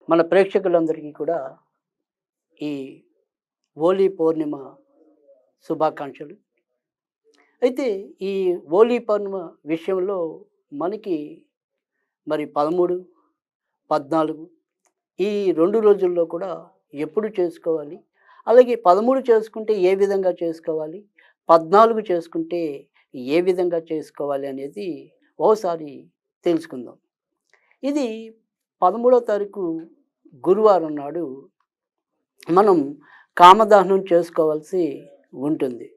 మన ప్రేక్షకులందరికీ కూడా ఈ హోలీ పౌర్ణిమ శుభాకాంక్షలు. అయితే ఈ హోలీ పౌర్ణిమ విషయంలో మనకి మరి 13, 14 ఈ 2 రోజుల్లో కూడా ఎప్పుడు చేసుకోవాలి? అలాగే 13 చేసుకుంటే ఏ విధంగా చేసుకోవాలి? 14 చేసుకుంటే ఏ విధంగా చేసుకోవాలి అనేది ఓసారి తెలుసుకుందాం. ఇది 13వ తారీఖు గురువారం నాడు మనం కామదహనం చేసుకోవాల్సి ఉంటుంది.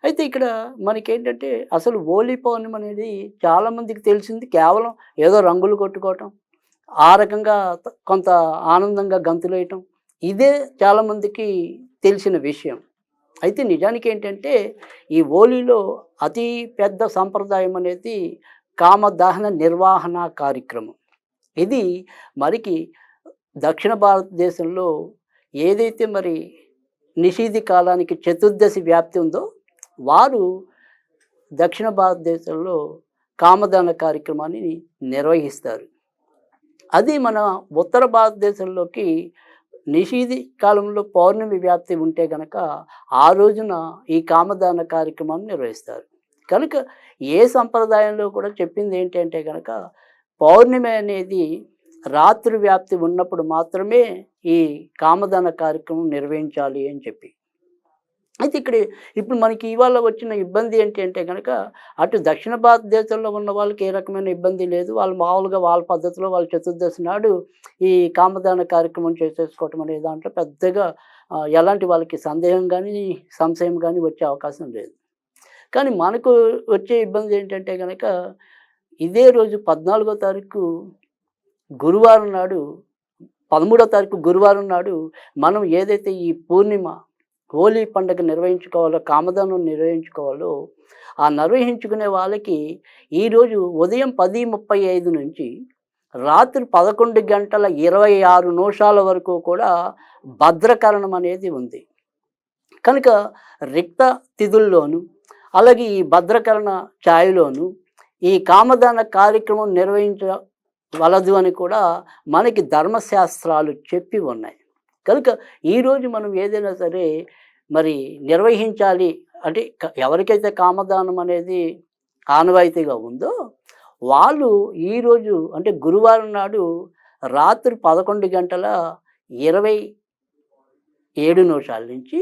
అయితే ఇక్కడ మనకేంటంటే అసలు హోలీ పౌర్ణమి అనేది చాలామందికి తెలిసింది కేవలం ఏదో రంగులు కొట్టుకోవటం, ఆ రకంగా కొంత ఆనందంగా గంతులేయటం. ఇదే చాలామందికి తెలిసిన విషయం. అయితే నిజానికి ఏంటంటే ఈ హోలీలో అతి పెద్ద సంప్రదాయం అనేది కామదహన నిర్వహణ కార్యక్రమం. ఇది మనకి దక్షిణ భారతదేశంలో ఏదైతే మరి నిషీధి కాలానికి చతుర్దశి వ్యాప్తి ఉందో వారు దక్షిణ భారతదేశంలో కామదాన కార్యక్రమాన్ని నిర్వహిస్తారు. అది మన ఉత్తర భారతదేశంలోకి నిషీధి కాలంలో పౌర్ణమి వ్యాప్తి ఉంటే గనక ఆ రోజున ఈ కామదాన కార్యక్రమాన్ని నిర్వహిస్తారు. కనుక ఏ సంప్రదాయంలో కూడా చెప్పింది ఏంటంటే గనక పౌర్ణమి అనేది రాత్రి వ్యాప్తి ఉన్నప్పుడు మాత్రమే ఈ కామదాన కార్యక్రమం నిర్వహించాలి అని చెప్పి. అయితే ఇప్పుడు మనకి ఇవాళ వచ్చిన ఇబ్బంది ఏంటి అంటే గనక అటు దక్షిణ భారతదేశంలో ఉన్న వాళ్ళకి ఏ రకమైన ఇబ్బంది లేదు. వాళ్ళు మామూలుగా వాళ్ళ పద్ధతిలో వాళ్ళ చతుర్దశి నాడు ఈ కామదాన కార్యక్రమం చేసేసుకోవటం అనే దాంట్లో పెద్దగా ఎలాంటి వాళ్ళకి సందేహం కానీ, సంశయం కానీ వచ్చే అవకాశం లేదు. కానీ మనకు వచ్చే ఇబ్బంది ఏంటంటే గనక ఇదే రోజు 14వ తారీఖు గురువారం నాడు 13వ తారీఖు గురువారం నాడు మనం ఏదైతే ఈ పూర్ణిమ హోలీ పండుగ నిర్వహించుకోవాలో, కామదహనం నిర్వహించుకోవాలో ఆ నిర్వహించుకునే వాళ్ళకి ఈరోజు ఉదయం 10:35 నుంచి రాత్రి 11:26 వరకు కూడా భద్రకరణం అనేది ఉంది. కనుక రిక్త తిథుల్లోనూ అలాగే ఈ భద్రకరణ ఛాయలోను ఈ కామదాన కార్యక్రమం నిర్వహించవలదు అని కూడా మనకి ధర్మశాస్త్రాలు చెప్పి ఉన్నాయి. కనుక ఈరోజు మనం ఏదైనా సరే మరి నిర్వహించాలి అంటే ఎవరికైతే కామదానం అనేది ఆనవాయితీగా ఉందో వాళ్ళు ఈరోజు అంటే గురువారం నాడు రాత్రి 11:27 నుంచి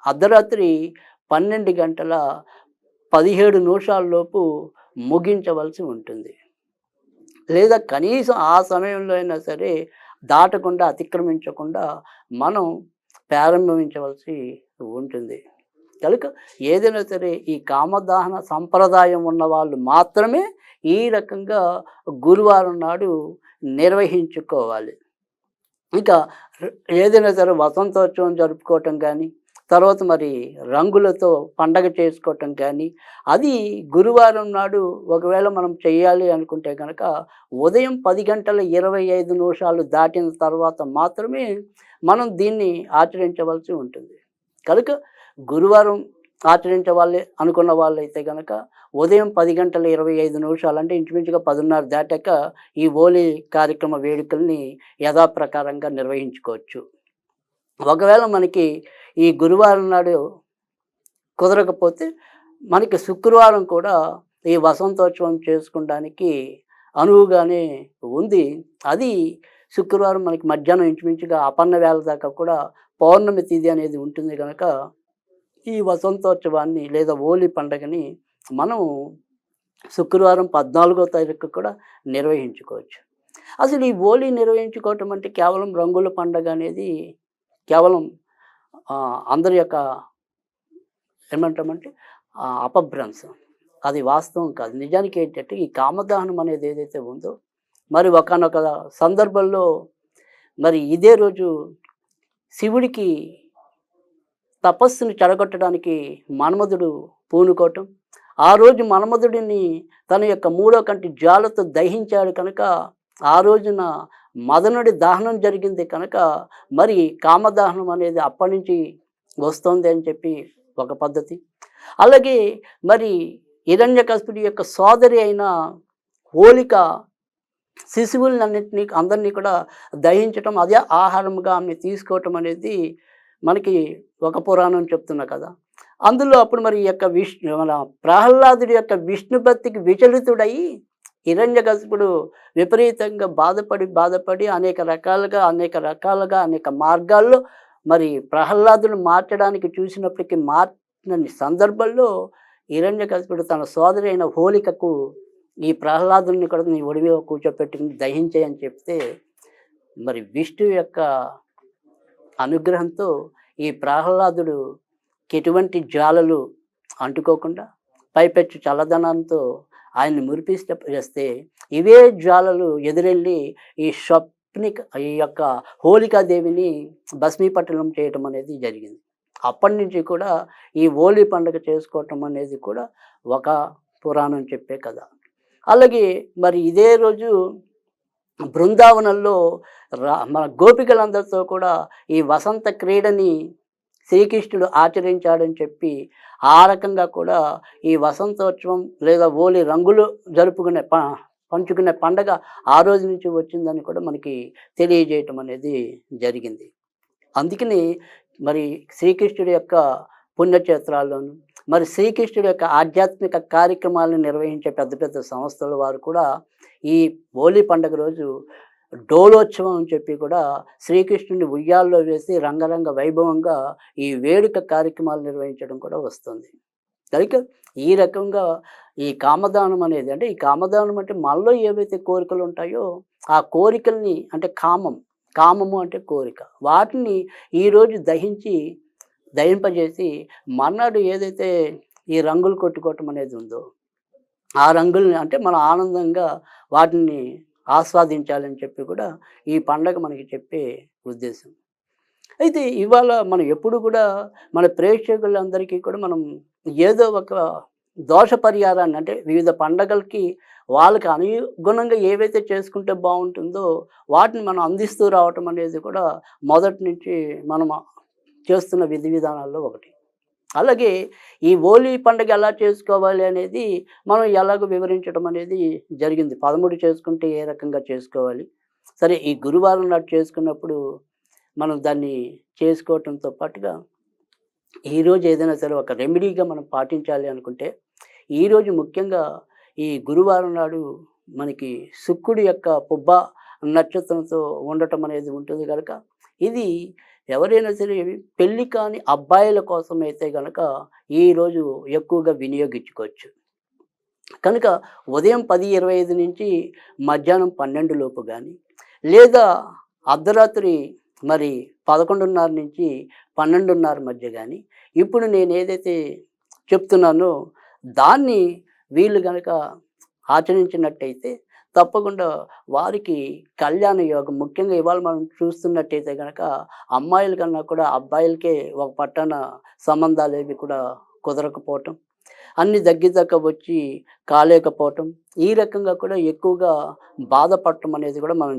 అర్ధరాత్రి 12:17 లోపు ముగించవలసి ఉంటుంది. లేదా కనీసం ఆ సమయంలో అయినా సరే దాటకుండా, అతిక్రమించకుండా మనం ప్రారంభించవలసి ఉంటుంది. కనుక ఏదైనా సరే ఈ కామదహన సంప్రదాయం ఉన్న వాళ్ళు మాత్రమే ఈ రకంగా గురువారం నాడు నిర్వహించుకోవాలి. ఇంకా ఏదైనా సరే వసంతోత్సవం జరుపుకోవటం కానీ, తర్వాత మరి రంగులతో పండగ చేసుకోవటం కానీ అది గురువారం నాడు ఒకవేళ మనం చేయాలి అనుకుంటే కనుక ఉదయం 10:25 దాటిన తర్వాత మాత్రమే మనం దీన్ని ఆచరించవలసి ఉంటుంది. కనుక గురువారం ఆచరించవాలి అనుకున్న వాళ్ళైతే కనుక ఉదయం 10:25 అంటే ఇంచుమించుగా 10:30 దాటాక ఈ హోలీ కార్యక్రమ వేడుకల్ని యథాప్రకారంగా నిర్వహించుకోవచ్చు. ఒకవేళ మనకి ఈ గురువారం నాడు కుదరకపోతే మనకి శుక్రవారం కూడా ఈ వసంతోత్సవం చేసుకోవడానికి అనువుగానే ఉంది. అది శుక్రవారం మనకి మధ్యాహ్నం ఇంచుమించుగా అపన్న వేళ దాకా కూడా పౌర్ణమి తిథి అనేది ఉంటుంది కనుక ఈ వసంతోత్సవాన్ని లేదా హోలీ పండుగని మనం శుక్రవారం 14వ తారీఖు కూడా నిర్వహించుకోవచ్చు. అసలు ఈ హోలీ నిర్వహించుకోవటం అంటే కేవలం రంగుల పండుగ అనేది కేవలం అందరి యొక్క ఏమంటామంటే అపభ్రంశం. అది వాస్తవం కాదు. నిజానికి ఏంటంటే ఈ కామదహనం అనేది ఏదైతే ఉందో మరి ఒకానొక సందర్భంలో మరి ఇదే రోజు శివుడికి తపస్సుని చెడగొట్టడానికి మన్మధుడు పూనుకోవటం, ఆ రోజు మన్మధుడిని తన యొక్క 3వ కంటి జ్వాలతో దహించాడు కనుక ఆ రోజున మదనుడి దహనం జరిగింది కనుక మరి కామదహనం అనేది అప్పటి నుంచి వస్తుంది అని చెప్పి ఒక పద్ధతి. అలాగే మరి హిరణ్యకశిపుడి యొక్క సోదరి అయిన హోళిక శిశువులన్నింటినీ అందరినీ కూడా దహించటం, అదే ఆహారంగా ఆమె తీసుకోవటం అనేది మనకి ఒక పురాణం చెప్తున్నా కదా! అందులో అప్పుడు మరి ఈ యొక్క మన ప్రహ్లాదుడి యొక్క విష్ణు భక్తికి విచలితుడై హిరణ్యకశిపుడు విపరీతంగా బాధపడి అనేక రకాలుగా అనేక మార్గాల్లో మరి ప్రహ్లాదుని మార్చడానికి చూసినప్పటికీ మార్చని సందర్భంలో హిరణ్యకశిపుడు తన సోదరి అయిన హోలికకు ఈ ప్రహ్లాదుని కూడా నీ ఒడి మీద కూర్చోపెట్టుకుని దహించేయని చెప్తే మరి విష్ణువు యొక్క అనుగ్రహంతో ఈ ప్రహ్లాదుడుకి ఎటువంటి జ్వాలలు అంటుకోకుండా పైపెచ్చు చల్లదనంతో ఆయన్ని చేస్తే ఇవే జ్వాలలు ఎదురెళ్ళి ఈ ఈ యొక్క హోలికాదేవిని భస్మీపట్టణం చేయటం అనేది జరిగింది. అప్పటి నుంచి కూడా ఈ హోలీ పండుగ చేసుకోవటం అనేది కూడా ఒక పురాణం చెప్పే కథ. అలాగే మరి ఇదే రోజు బృందావనంలో మన గోపికలందరితో కూడా ఈ వసంత క్రీడని శ్రీకృష్ణుడు ఆచరించాడని చెప్పి ఆ రకంగా కూడా ఈ వసంతోత్సవం లేదా హోలీ రంగులు జరుపుకునే పంచుకునే పండగ ఆ రోజు నుంచి వచ్చిందని కూడా మనకి తెలియజేయటం అనేది జరిగింది. అందుకని మరి శ్రీకృష్ణుడి యొక్క పుణ్యక్షేత్రాల్లోనూ మరి శ్రీకృష్ణుడి యొక్క ఆధ్యాత్మిక కార్యక్రమాలను నిర్వహించే పెద్ద పెద్ద సంస్థల వారు కూడా ఈ హోలీ పండుగ రోజు డోలోత్సవం అని చెప్పి కూడా శ్రీకృష్ణుని ఉయ్యాల్లో వేసి రంగరంగ వైభవంగా ఈ వేడుక కార్యక్రమాలు నిర్వహించడం కూడా వస్తుంది. కనుక ఈ రకంగా ఈ కామదానం అనేది అంటే ఈ కామదానం అంటే మనలో ఏవైతే కోరికలు ఉంటాయో ఆ కోరికల్ని అంటే కామము అంటే కోరిక, వాటిని ఈరోజు దహింపజేసి మర్నాడు ఏదైతే ఈ రంగులు కొట్టుకోవటం అనేది ఉందో ఆ రంగుల్ని అంటే మనం ఆనందంగా వాటిని ఆస్వాదించాలని చెప్పి కూడా ఈ పండగ మనకి చెప్పే ఉద్దేశం. అయితే ఇవాళ మనం ఎప్పుడు కూడా మన ప్రేక్షకులందరికీ కూడా మనం ఏదో ఒక దోష పరిహారాన్ని అంటే వివిధ పండగలకి వాళ్ళకి అనుగుణంగా ఏవైతే చేసుకుంటే బాగుంటుందో వాటిని మనం అందిస్తూ రావటం అనేది కూడా మొదటి నుంచి మనం చేస్తున్న విధి విధానాల్లో ఒకటి. అలాగే ఈ హోలీ పండుగ ఎలా చేసుకోవాలి అనేది మనం ఎలాగో వివరించడం అనేది జరిగింది. 13 చేసుకుంటే ఏ రకంగా చేసుకోవాలి, సరే ఈ గురువారం నాడు చేసుకున్నప్పుడు మనం దాన్ని చేసుకోవటంతో పాటుగా ఈరోజు ఏదైనా సరే ఒక రెమెడీగా మనం పాటించాలి అనుకుంటే ఈరోజు ముఖ్యంగా ఈ గురువారం నాడు మనకి శుక్రుడి యొక్క పుబ్బ నక్షత్రంతో ఉండటం అనేది ఉంటుంది కనుక ఇది ఎవరైనా సరే పెళ్ళి కాని అబ్బాయిల కోసం అయితే కనుక ఈరోజు ఎక్కువగా వినియోగించుకోవచ్చు. కనుక ఉదయం 10:25 నుంచి మధ్యాహ్నం 12 లోపు కానీ లేదా అర్ధరాత్రి మరి 11:30 నుంచి 12:30 మధ్య కానీ ఇప్పుడు నేను ఏదైతే చెప్తున్నానో దాన్ని వీళ్ళు కనుక ఆచరించినట్టయితే తప్పకుండా వారికి కళ్యాణ యోగం, ముఖ్యంగా ఇవాళ మనం చూస్తున్నట్టయితే కనుక అమ్మాయిల కన్నా కూడా అబ్బాయిలకే ఒక పట్టాన సంబంధాలు ఏవి కూడా కుదరకపోవటం, అన్ని దగ్గర వచ్చి కాలేకపోవటం, ఈ రకంగా కూడా ఎక్కువగా బాధపడటం అనేది కూడా మనం